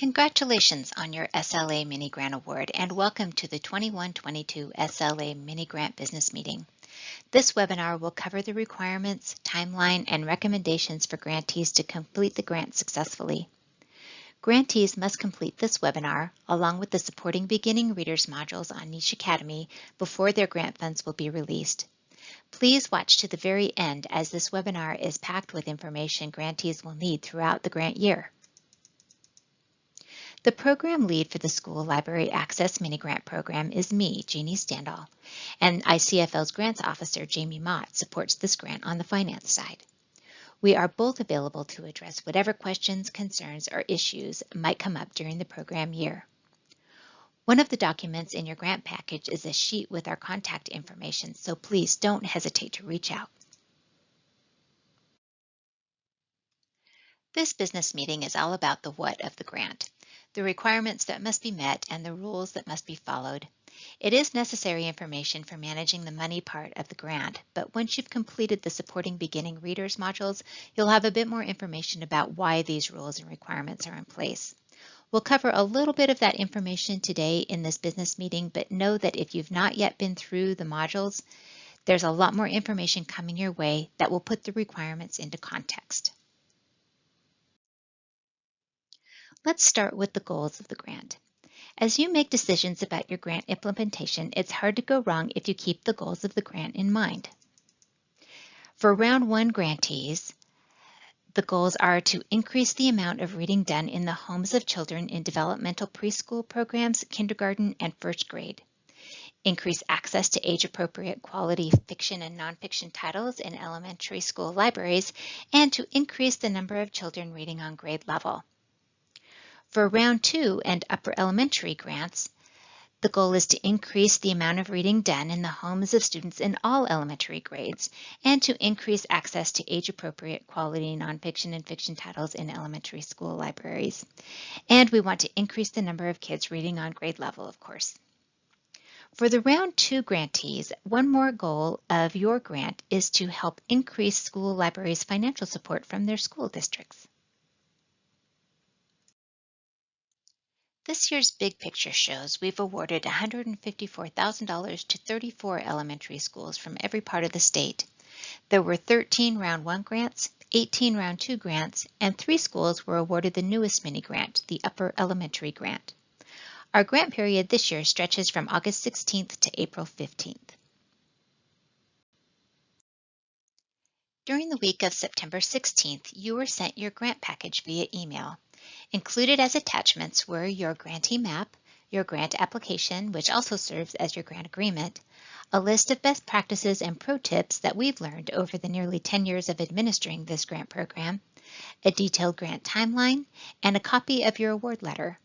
Congratulations on your SLA Mini Grant Award and welcome to the 21-22 SLA Mini Grant Business Meeting. This webinar will cover the requirements, timeline, and recommendations for grantees to complete the grant successfully. Grantees must complete this webinar along with the supporting beginning readers modules on Niche Academy before their grant funds will be released. Please watch to the very end as this webinar is packed with information grantees will need throughout the grant year. The program lead for the School Library Access Mini Grant Program is me, Jeannie Standall, and ICFL's Grants Officer, Jamie Mott, supports this grant on the finance side. We are both available to address whatever questions, concerns, or issues might come up during the program year. One of the documents in your grant package is a sheet with our contact information, so please don't hesitate to reach out. This business meeting is all about the what of the grant, the requirements that must be met, and the rules that must be followed. It is necessary information for managing the money part of the grant, but once you've completed the supporting beginning readers modules, you'll have a bit more information about why these rules and requirements are in place. We'll cover a little bit of that information today in this business meeting, but know that if you've not yet been through the modules, there's a lot more information coming your way that will put the requirements into context. Let's start with the goals of the grant. As you make decisions about your grant implementation, it's hard to go wrong if you keep the goals of the grant in mind. For Round 1 grantees, the goals are to increase the amount of reading done in the homes of children in developmental preschool programs, kindergarten, and first grade. Increase access to age-appropriate quality fiction and nonfiction titles in elementary school libraries, and to increase the number of children reading on grade level. For Round 2 and upper elementary grants, the goal is to increase the amount of reading done in the homes of students in all elementary grades and to increase access to age-appropriate quality nonfiction and fiction titles in elementary school libraries. And we want to increase the number of kids reading on grade level, of course. For the Round 2 grantees, one more goal of your grant is to help increase school libraries' financial support from their school districts. This year's big picture shows we've awarded $154,000 to 34 elementary schools from every part of the state. There were 13 Round 1 grants, 18 Round 2 grants, and 3 schools were awarded the newest mini grant, the upper elementary grant. Our grant period this year stretches from August 16th to April 15th. During the week of September 16th, you were sent your grant package via email. Included as attachments were your grantee map, your grant application, which also serves as your grant agreement, a list of best practices and pro tips that we've learned over the nearly 10 years of administering this grant program, a detailed grant timeline, and a copy of your award letter.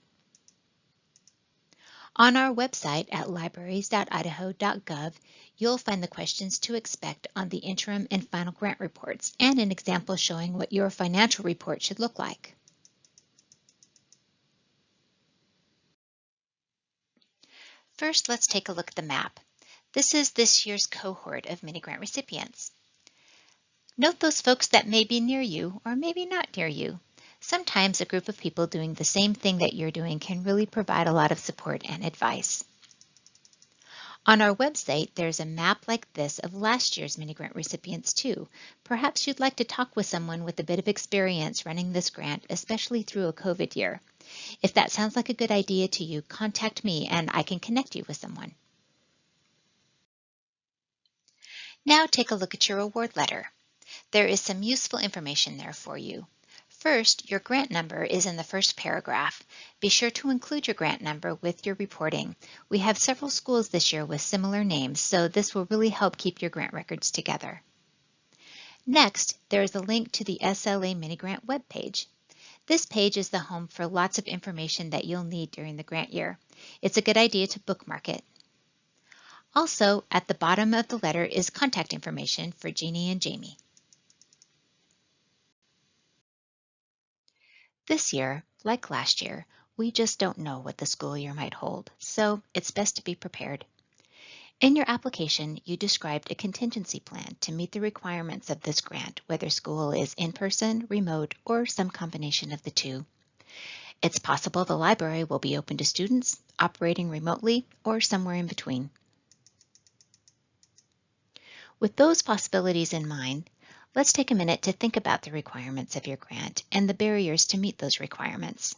On our website at libraries.idaho.gov, you'll find the questions to expect on the interim and final grant reports and an example showing what your financial report should look like. First, let's take a look at the map. This is this year's cohort of mini grant recipients. Note those folks that may be near you or maybe not near you. Sometimes a group of people doing the same thing that you're doing can really provide a lot of support and advice. On our website, there's a map like this of last year's mini grant recipients too. Perhaps you'd like to talk with someone with a bit of experience running this grant, especially through a COVID year. If that sounds like a good idea to you, contact me and I can connect you with someone. Now take a look at your award letter. There is some useful information there for you. First, your grant number is in the first paragraph. Be sure to include your grant number with your reporting. We have several schools this year with similar names, so this will really help keep your grant records together. Next, there is a link to the SLA Mini Grant webpage. This page is the home for lots of information that you'll need during the grant year. It's a good idea to bookmark it. Also, at the bottom of the letter is contact information for Jeannie and Jamie. This year, like last year, we just don't know what the school year might hold, so it's best to be prepared. In your application, you described a contingency plan to meet the requirements of this grant, whether school is in person, remote, or some combination of the two. It's possible the library will be open to students, operating remotely, or somewhere in between. With those possibilities in mind, let's take a minute to think about the requirements of your grant and the barriers to meet those requirements.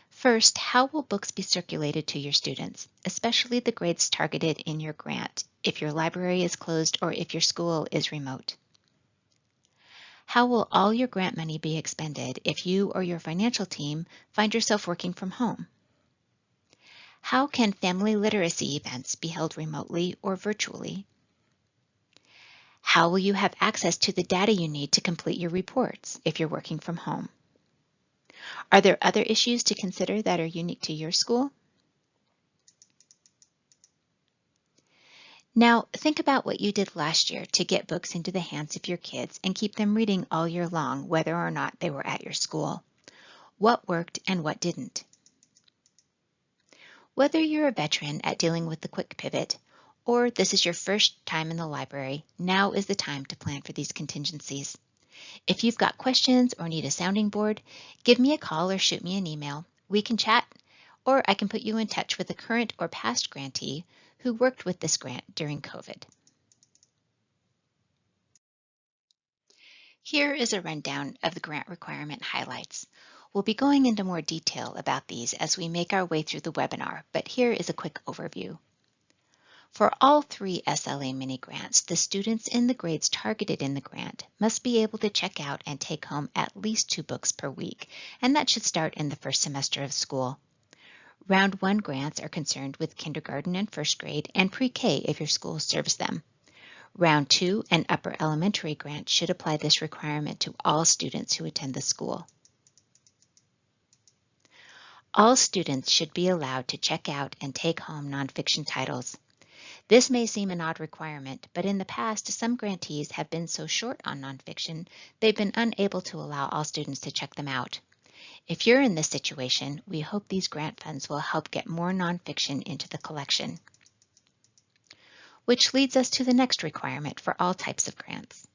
First, how will books be circulated to your students, especially the grades targeted in your grant, if your library is closed or if your school is remote? How will all your grant money be expended if you or your financial team find yourself working from home? How can family literacy events be held remotely or virtually? How will you have access to the data you need to complete your reports if you're working from home? Are there other issues to consider that are unique to your school? Now, think about what you did last year to get books into the hands of your kids and keep them reading all year long, whether or not they were at your school. What worked and what didn't? Whether you're a veteran at dealing with the quick pivot, or this is your first time in the library, now is the time to plan for these contingencies. If you've got questions or need a sounding board, give me a call or shoot me an email. We can chat, or I can put you in touch with a current or past grantee who worked with this grant during COVID. Here is a rundown of the grant requirement highlights. We'll be going into more detail about these as we make our way through the webinar, but here is a quick overview. For all 3 SLA mini grants, the students in the grades targeted in the grant must be able to check out and take home at least 2 books per week, and that should start in the first semester of school. Round 1 grants are concerned with kindergarten and first grade and pre-K if your school serves them. Round 2 and upper elementary grants should apply this requirement to all students who attend the school. All students should be allowed to check out and take home nonfiction titles. This may seem an odd requirement, but in the past, some grantees have been so short on nonfiction, they've been unable to allow all students to check them out. If you're in this situation, we hope these grant funds will help get more nonfiction into the collection. Which leads us to the next requirement for all types of grants.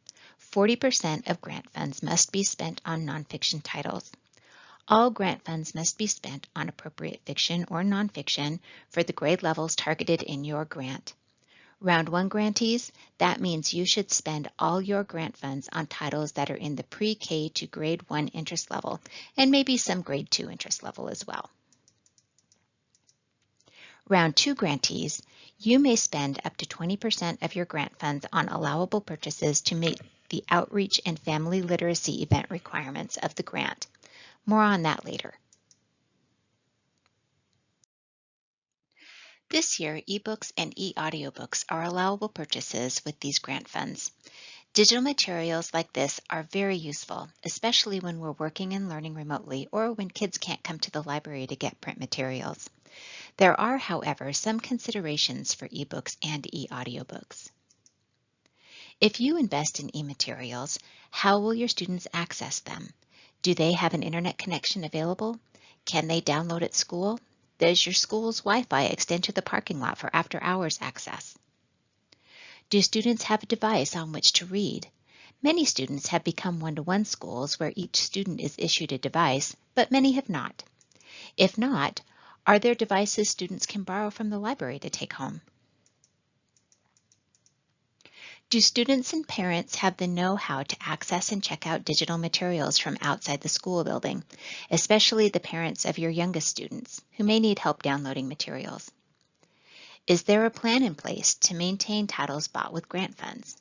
40% of grant funds must be spent on nonfiction titles. All grant funds must be spent on appropriate fiction or nonfiction for the grade levels targeted in your grant. Round 1 grantees, that means you should spend all your grant funds on titles that are in the pre-K to grade 1 interest level, and maybe some grade 2 interest level as well. Round 2 grantees, you may spend up to 20% of your grant funds on allowable purchases to meet the outreach and family literacy event requirements of the grant. More on that later. This year, ebooks and e-audiobooks are allowable purchases with these grant funds. Digital materials like this are very useful, especially when we're working and learning remotely or when kids can't come to the library to get print materials. There are, however, some considerations for ebooks and e-audiobooks. If you invest in e-materials, how will your students access them? Do they have an internet connection available? Can they download at school? Does your school's Wi-Fi extend to the parking lot for after-hours access? Do students have a device on which to read? Many students have become one-to-one schools where each student is issued a device, but many have not. If not, are there devices students can borrow from the library to take home? Do students and parents have the know-how to access and check out digital materials from outside the school building, especially the parents of your youngest students who may need help downloading materials? Is there a plan in place to maintain titles bought with grant funds?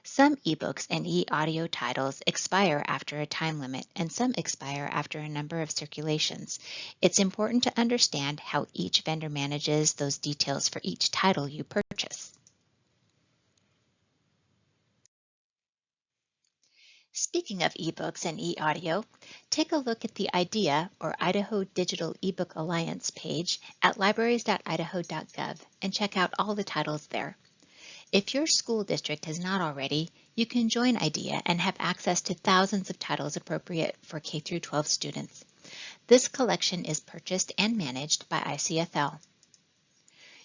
Some ebooks and e-audio titles expire after a time limit, and some expire after a number of circulations. It's important to understand how each vendor manages those details for each title you purchase. Speaking of ebooks and e-audio, take a look at the IDEA or Idaho Digital eBook Alliance page at libraries.idaho.gov and check out all the titles there. If your school district has not already, you can join IDEA and have access to thousands of titles appropriate for K-12 students. This collection is purchased and managed by ICFL.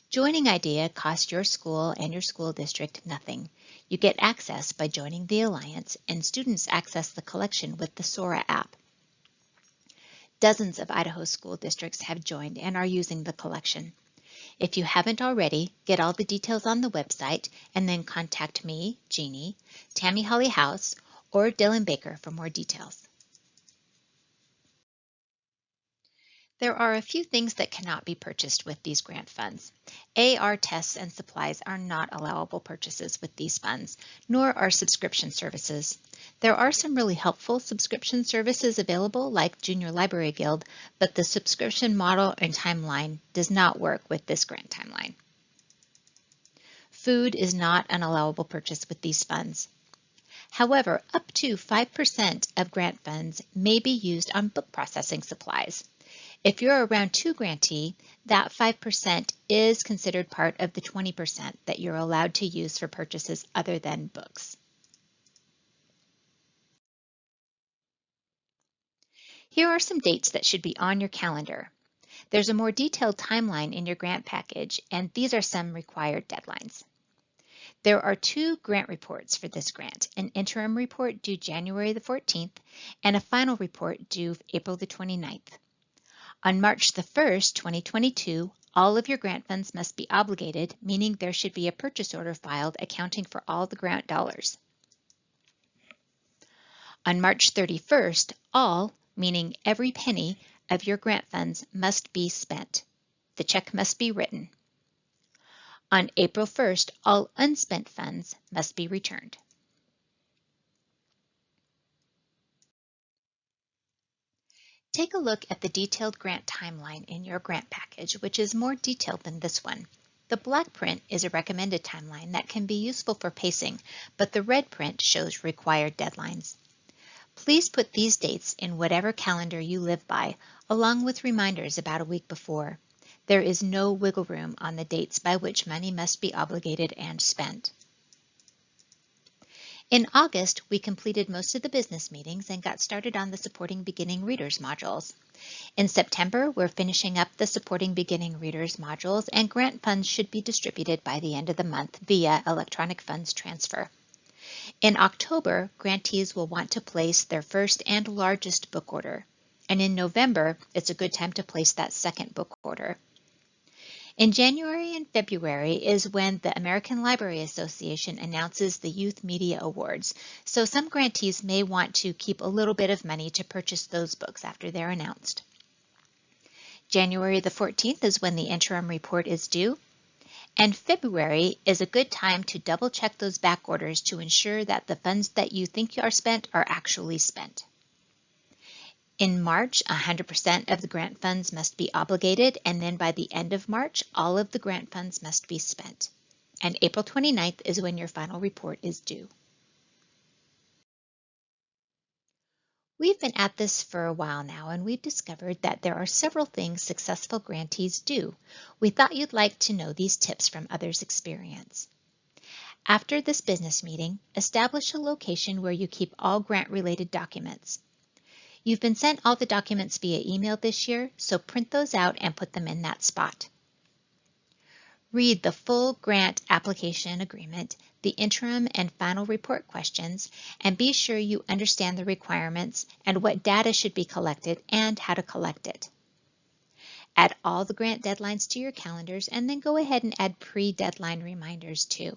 Joining IDEA costs your school and your school district nothing. You get access by joining the Alliance, and students access the collection with the Sora app. Dozens of Idaho school districts have joined and are using the collection. If you haven't already, get all the details on the website and then contact me, Jeannie, Tammy Holly House, or Dylan Baker for more details. There are a few things that cannot be purchased with these grant funds. AR tests and supplies are not allowable purchases with these funds, nor are subscription services. There are some really helpful subscription services available like Junior Library Guild, but the subscription model and timeline does not work with this grant timeline. Food is not an allowable purchase with these funds. However, up to 5% of grant funds may be used on book processing supplies. If you're a round 2 grantee, that 5% is considered part of the 20% that you're allowed to use for purchases other than books. Here are some dates that should be on your calendar. There's a more detailed timeline in your grant package, and these are some required deadlines. There are 2 grant reports for this grant, an interim report due January the 14th and a final report due April the 29th. On March the 1st, 2022, all of your grant funds must be obligated, meaning there should be a purchase order filed accounting for all the grant dollars. On March 31st, all, meaning every penny, of your grant funds must be spent. The check must be written. On April 1st, all unspent funds must be returned. Take a look at the detailed grant timeline in your grant package, which is more detailed than this one. The black print is a recommended timeline that can be useful for pacing, but the red print shows required deadlines. Please put these dates in whatever calendar you live by, along with reminders about a week before. There is no wiggle room on the dates by which money must be obligated and spent. In August, we completed most of the business meetings and got started on the Supporting Beginning Readers modules. In September, we're finishing up the Supporting Beginning Readers modules, and grant funds should be distributed by the end of the month via electronic funds transfer. In October, grantees will want to place their first and largest book order, and in November, it's a good time to place that second book order. In January and February is when the American Library Association announces the Youth Media Awards, so some grantees may want to keep a little bit of money to purchase those books after they're announced. January the 14th is when the interim report is due, and February is a good time to double check those back orders to ensure that the funds that you think are spent are actually spent. In March, 100% of the grant funds must be obligated, and then by the end of March, all of the grant funds must be spent. And April 29th is when your final report is due. We've been at this for a while now, and we've discovered that there are several things successful grantees do. We thought you'd like to know these tips from others' experience. After this business meeting, establish a location where you keep all grant-related documents. You've been sent all the documents via email this year, so print those out and put them in that spot. Read the full grant application agreement, the interim and final report questions, and be sure you understand the requirements and what data should be collected and how to collect it. Add all the grant deadlines to your calendars and then go ahead and add pre-deadline reminders too.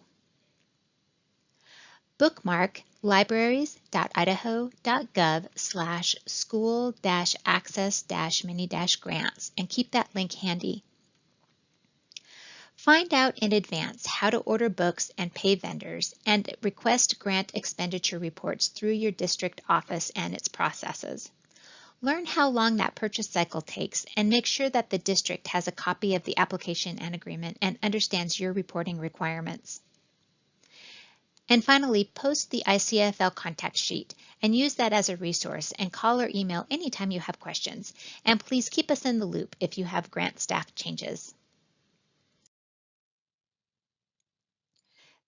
Bookmark libraries.idaho.gov/school-access-mini-grants and keep that link handy. Find out in advance how to order books and pay vendors and request grant expenditure reports through your district office and its processes. Learn how long that purchase cycle takes and make sure that the district has a copy of the application and agreement and understands your reporting requirements. And finally, post the ICFL contact sheet and use that as a resource and call or email anytime you have questions. And please keep us in the loop if you have grant staff changes.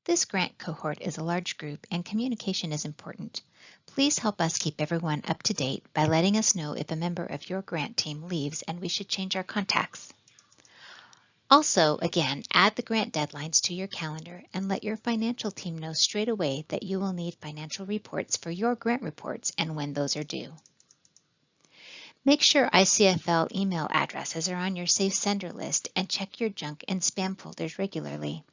This grant cohort is a large group and communication is important. Please help us keep everyone up to date by letting us know if a member of your grant team leaves and we should change our contacts. Also, again, add the grant deadlines to your calendar and let your financial team know straight away that you will need financial reports for your grant reports and when those are due. Make sure ICFL email addresses are on your safe sender list and check your junk and spam folders regularly.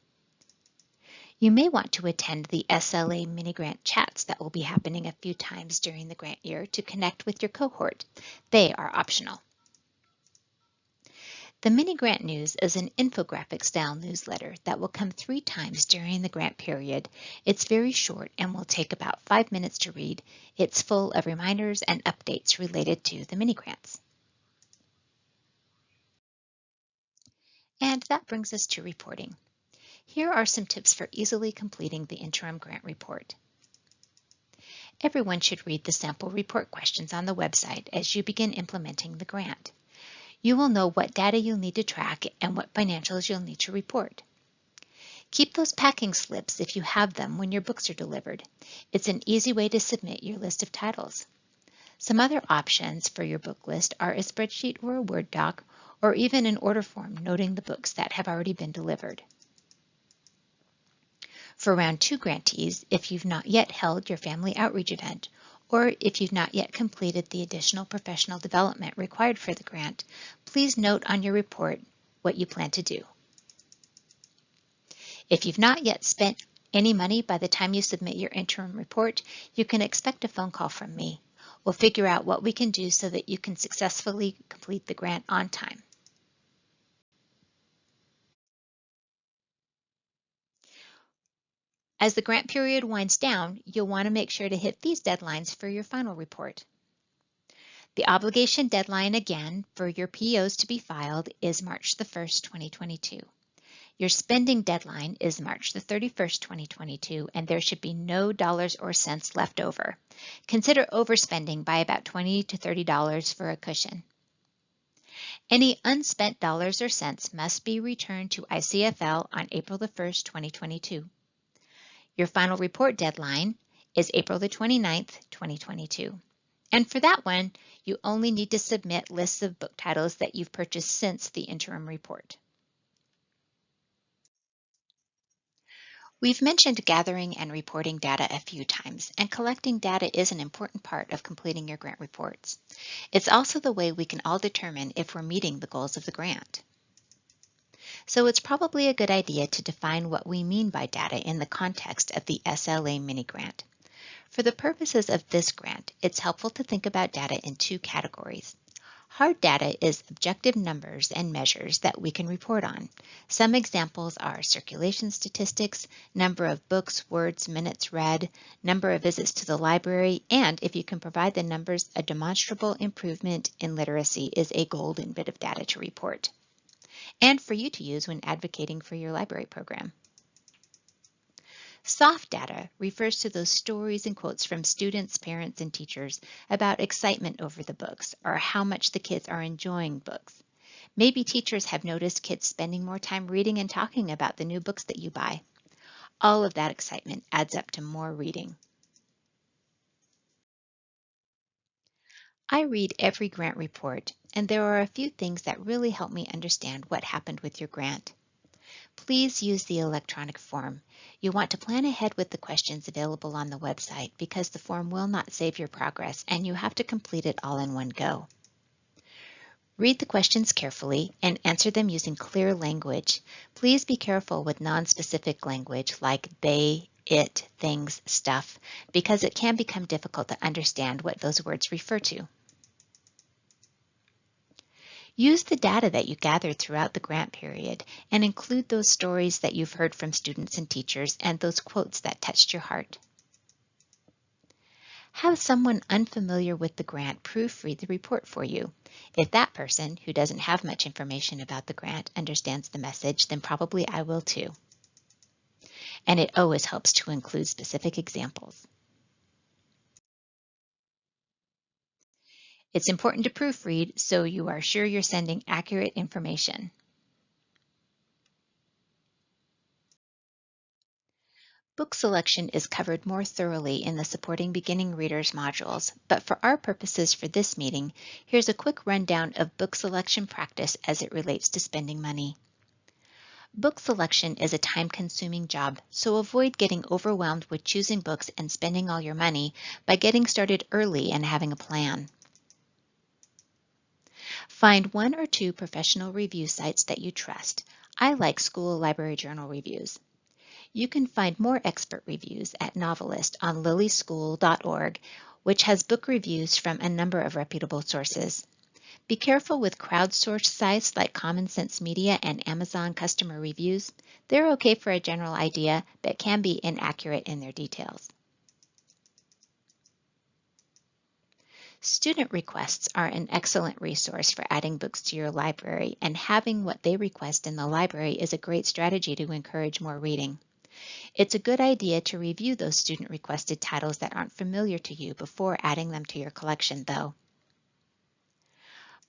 You may want to attend the SLA mini-grant chats that will be happening a few times during the grant year to connect with your cohort. They are optional. The mini-grant news is an infographic-style newsletter that will come 3 times during the grant period. It's very short and will take about 5 minutes to read. It's full of reminders and updates related to the mini-grants. And that brings us to reporting. Here are some tips for easily completing the interim grant report. Everyone should read the sample report questions on the website as you begin implementing the grant. You will know what data you'll need to track and what financials you'll need to report. Keep those packing slips if you have them when your books are delivered. It's an easy way to submit your list of titles. Some other options for your book list are a spreadsheet or a Word doc, or even an order form noting the books that have already been delivered. For Round 2 grantees, if you've not yet held your family outreach event, or if you've not yet completed the additional professional development required for the grant, please note on your report what you plan to do. If you've not yet spent any money by the time you submit your interim report, you can expect a phone call from me. We'll figure out what we can do so that you can successfully complete the grant on time. As the grant period winds down, you'll want to make sure to hit these deadlines for your final report. The obligation deadline again for your POs to be filed is March the 1st, 2022. Your spending deadline is March the 31st, 2022, and there should be no dollars or cents left over. Consider overspending by about $20 to $30 for a cushion. Any unspent dollars or cents must be returned to ICFL on April the 1st, 2022. Your final report deadline is April the 29th, 2022. And for that one, you only need to submit lists of book titles that you've purchased since the interim report. We've mentioned gathering and reporting data a few times, and collecting data is an important part of completing your grant reports. It's also the way we can all determine if we're meeting the goals of the grant. So it's probably a good idea to define what we mean by data in the context of the SLA mini-grant. For the purposes of this grant, it's helpful to think about data in 2 categories. Hard data is objective numbers and measures that we can report on. Some examples are circulation statistics, number of books, words, minutes read, number of visits to the library, and if you can provide the numbers, a demonstrable improvement in literacy is a golden bit of data to report, and for you to use when advocating for your library program. Soft data refers to those stories and quotes from students, parents, and teachers about excitement over the books or how much the kids are enjoying books. Maybe teachers have noticed kids spending more time reading and talking about the new books that you buy. All of that excitement adds up to more reading. I read every grant report, and there are a few things that really help me understand what happened with your grant. Please use the electronic form. You want to plan ahead with the questions available on the website because the form will not save your progress and you have to complete it all in one go. Read the questions carefully and answer them using clear language. Please be careful with non-specific language like they, it, things, stuff, because it can become difficult to understand what those words refer to. Use the data that you gathered throughout the grant period and include those stories that you've heard from students and teachers and those quotes that touched your heart. Have someone unfamiliar with the grant proofread the report for you. If that person, who doesn't have much information about the grant, understands the message, then probably I will too. And it always helps to include specific examples. It's important to proofread so you are sure you're sending accurate information. Book selection is covered more thoroughly in the Supporting Beginning Readers modules, but for our purposes for this meeting, here's a quick rundown of book selection practice as it relates to spending money. Book selection is a time-consuming job, so avoid getting overwhelmed with choosing books and spending all your money by getting started early and having a plan. Find one or two professional review sites that you trust. I like school library journal reviews. You can find more expert reviews at Novelist on lilyschool.org, which has book reviews from a number of reputable sources. Be careful with crowdsourced sites like Common Sense Media and Amazon Customer Reviews. They're okay for a general idea, but can be inaccurate in their details. Student requests are an excellent resource for adding books to your library, and having what they request in the library is a great strategy to encourage more reading. It's a good idea to review those student-requested titles that aren't familiar to you before adding them to your collection, though.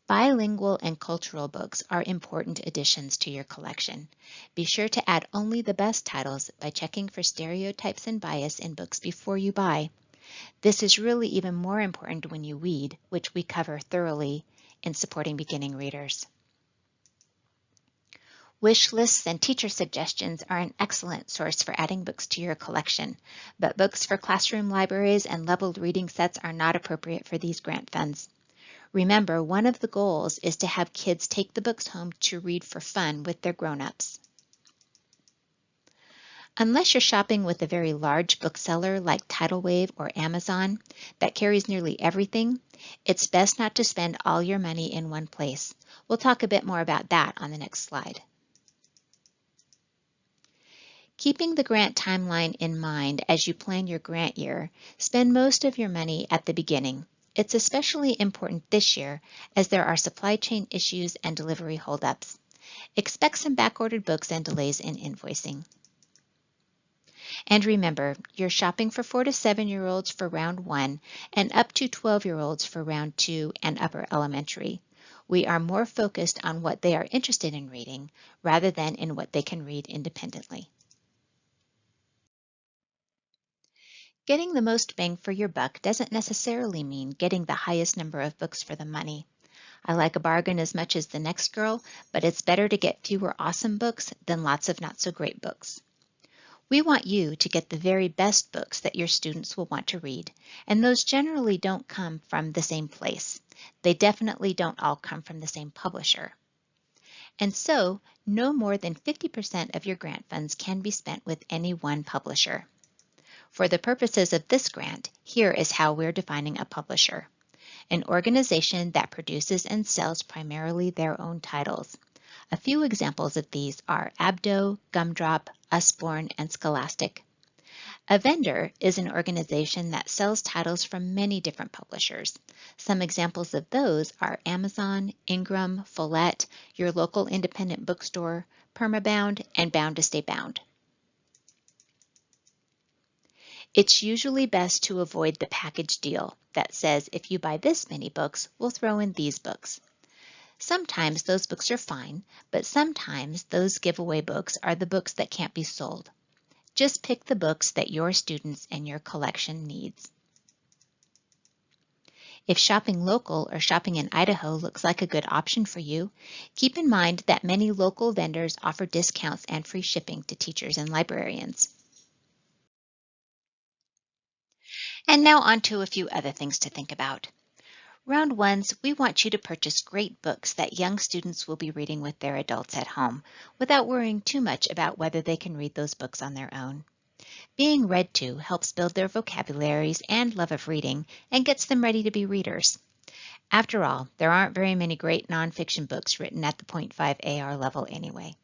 Bilingual and cultural books are important additions to your collection. Be sure to add only the best titles by checking for stereotypes and bias in books before you buy. This is really even more important when you read, which we cover thoroughly in supporting beginning readers. Wish lists and teacher suggestions are an excellent source for adding books to your collection, but books for classroom libraries and leveled reading sets are not appropriate for these grant funds. Remember, one of the goals is to have kids take the books home to read for fun with their grown-ups. Unless you're shopping with a very large bookseller like Tidal Wave or Amazon that carries nearly everything, it's best not to spend all your money in one place. We'll talk a bit more about that on the next slide. Keeping the grant timeline in mind as you plan your grant year, spend most of your money at the beginning. It's especially important this year as there are supply chain issues and delivery holdups. Expect some backordered books and delays in invoicing. And remember, you're shopping for 4 to 7-year-olds for round 1 and up to 12-year-olds for round 2 and upper elementary. We are more focused on what they are interested in reading rather than in what they can read independently. Getting the most bang for your buck doesn't necessarily mean getting the highest number of books for the money. I like a bargain as much as the next girl, but it's better to get fewer awesome books than lots of not so great books. We want you to get the very best books that your students will want to read, and those generally don't come from the same place. They definitely don't all come from the same publisher. And so, no more than 50% of your grant funds can be spent with any one publisher. For the purposes of this grant, here is how we're defining a publisher: an organization that produces and sells primarily their own titles. A few examples of these are Abdo, Gumdrop, Usborne, and Scholastic. A vendor is an organization that sells titles from many different publishers. Some examples of those are Amazon, Ingram, Follett, your local independent bookstore, Permabound, and Bound to Stay Bound. It's usually best to avoid the package deal that says if you buy this many books, we'll throw in these books. Sometimes those books are fine, but sometimes those giveaway books are the books that can't be sold. Just pick the books that your students and your collection needs. If shopping local or shopping in Idaho looks like a good option for you, keep in mind that many local vendors offer discounts and free shipping to teachers and librarians. And now on to a few other things to think about. Round ones, we want you to purchase great books that young students will be reading with their adults at home, without worrying too much about whether they can read those books on their own. Being read to helps build their vocabularies and love of reading and gets them ready to be readers. After all, there aren't very many great nonfiction books written at the .5 AR level anyway.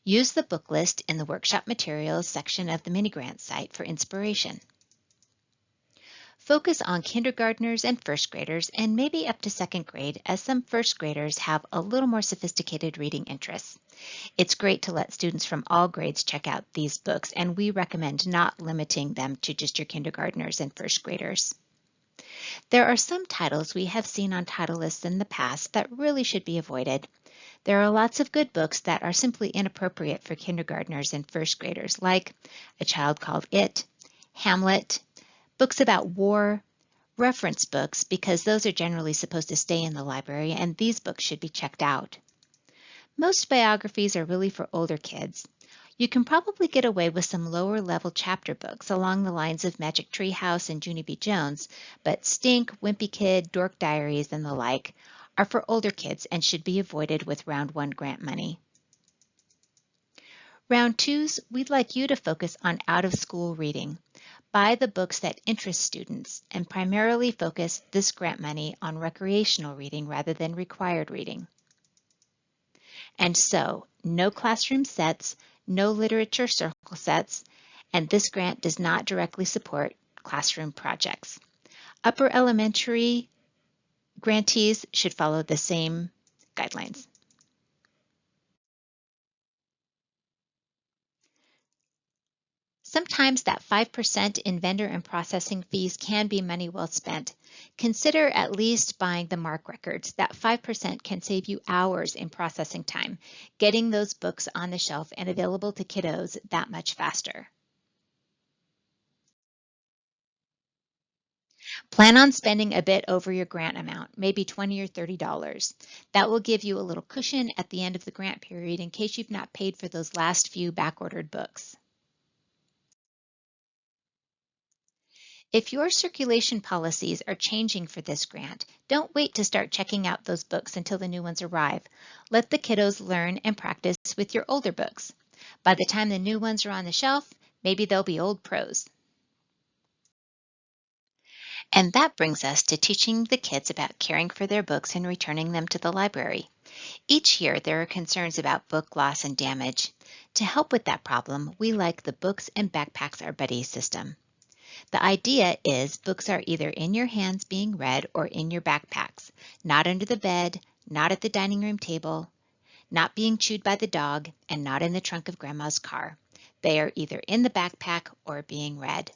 Use the book list in the workshop materials section of the mini grant site for inspiration. Focus on kindergartners and first graders and maybe up to second grade, as some first graders have a little more sophisticated reading interests. It's great to let students from all grades check out these books, and we recommend not limiting them to just your kindergartners and first graders. There are some titles we have seen on title lists in the past that really should be avoided. There are lots of good books that are simply inappropriate for kindergartners and first graders, like A Child Called It, Hamlet, books about war, reference books, because those are generally supposed to stay in the library, and these books should be checked out. Most biographies are really for older kids. You can probably get away with some lower-level chapter books along the lines of Magic Tree House and Junie B. Jones, but Stink, Wimpy Kid, Dork Diaries, and the like are for older kids and should be avoided with Round 1 grant money. Round 2s, we'd like you to focus on out-of-school reading. Buy the books that interest students and primarily focus this grant money on recreational reading rather than required reading. And so, no classroom sets, no literature circle sets, and this grant does not directly support classroom projects. Upper elementary grantees should follow the same guidelines. Sometimes that 5% in vendor and processing fees can be money well spent. Consider at least buying the MARC records. That 5% can save you hours in processing time, getting those books on the shelf and available to kiddos that much faster. Plan on spending a bit over your grant amount, maybe $20 or $30. That will give you a little cushion at the end of the grant period in case you've not paid for those last few backordered books. If your circulation policies are changing for this grant, don't wait to start checking out those books until the new ones arrive. Let the kiddos learn and practice with your older books. By the time the new ones are on the shelf, maybe they'll be old pros. And that brings us to teaching the kids about caring for their books and returning them to the library. Each year there are concerns about book loss and damage. To help with that problem, we like the Books and Backpacks Are Buddies system. The idea is books are either in your hands being read or in your backpacks, not under the bed, not at the dining room table, not being chewed by the dog, and not in the trunk of Grandma's car. They are either in the backpack or being read.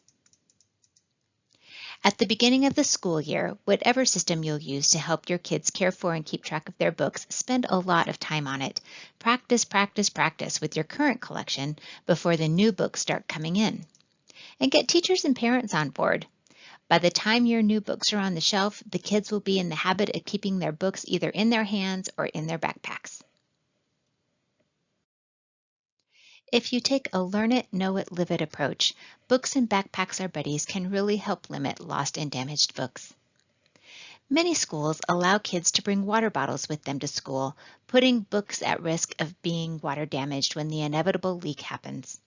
At the beginning of the school year, whatever system you'll use to help your kids care for and keep track of their books, spend a lot of time on it. Practice, practice, practice with your current collection before the new books start coming in. And get teachers and parents on board. By the time your new books are on the shelf, the kids will be in the habit of keeping their books either in their hands or in their backpacks. If you take a learn it, know it, live it approach, Books and Backpacks Are Buddies can really help limit lost and damaged books. Many schools allow kids to bring water bottles with them to school, putting books at risk of being water damaged when the inevitable leak happens.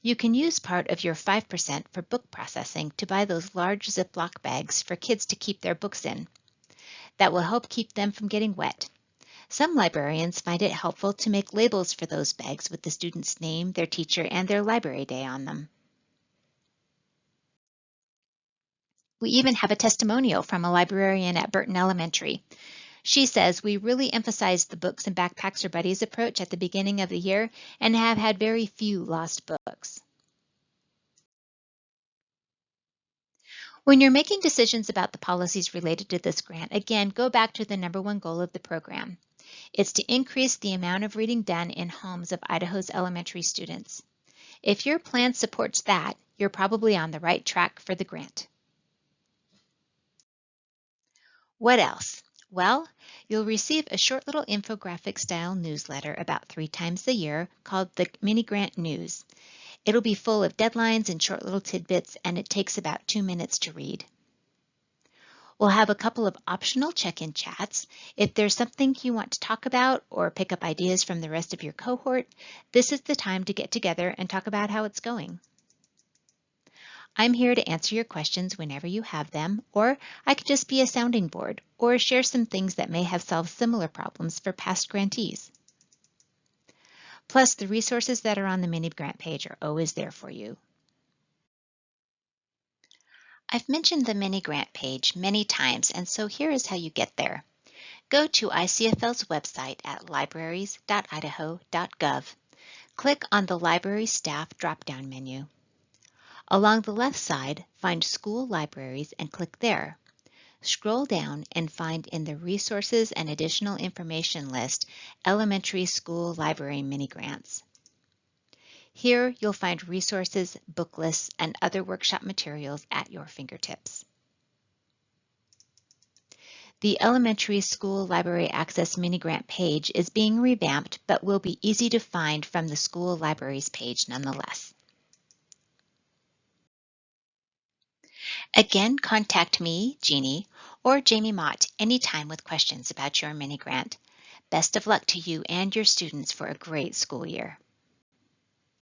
You can use part of your 5% for book processing to buy those large Ziploc bags for kids to keep their books in. That will help keep them from getting wet. Some librarians find it helpful to make labels for those bags with the student's name, their teacher, and their library day on them. We even have a testimonial from a librarian at Burton Elementary. She says, "We really emphasized the Books and Backpacks Are Buddies approach at the beginning of the year and have had very few lost books." When you're making decisions about the policies related to this grant, again, go back to the number one goal of the program. It's to increase the amount of reading done in homes of Idaho's elementary students. If your plan supports that, you're probably on the right track for the grant. What else? Well, you'll receive a short little infographic style newsletter about 3 times a year called the Mini Grant News. It'll be full of deadlines and short little tidbits, and it takes about 2 minutes to read. We'll have a couple of optional check-in chats. If there's something you want to talk about or pick up ideas from the rest of your cohort, this is the time to get together and talk about how it's going. I'm here to answer your questions whenever you have them, or I could just be a sounding board or share some things that may have solved similar problems for past grantees. Plus, the resources that are on the mini grant page are always there for you. I've mentioned the mini grant page many times, and so here is how you get there. Go to ICFL's website at libraries.idaho.gov. Click on the Library Staff drop-down menu. Along the left side, find School Libraries and click there. Scroll down and find in the Resources and Additional Information list Elementary School Library Mini Grants. Here you'll find resources, book lists, and other workshop materials at your fingertips. The Elementary School Library Access Mini Grant page is being revamped, but will be easy to find from the School Libraries page nonetheless. Again, contact me, Jeannie, or Jamie Mott anytime with questions about your mini grant. Best of luck to you and your students for a great school year.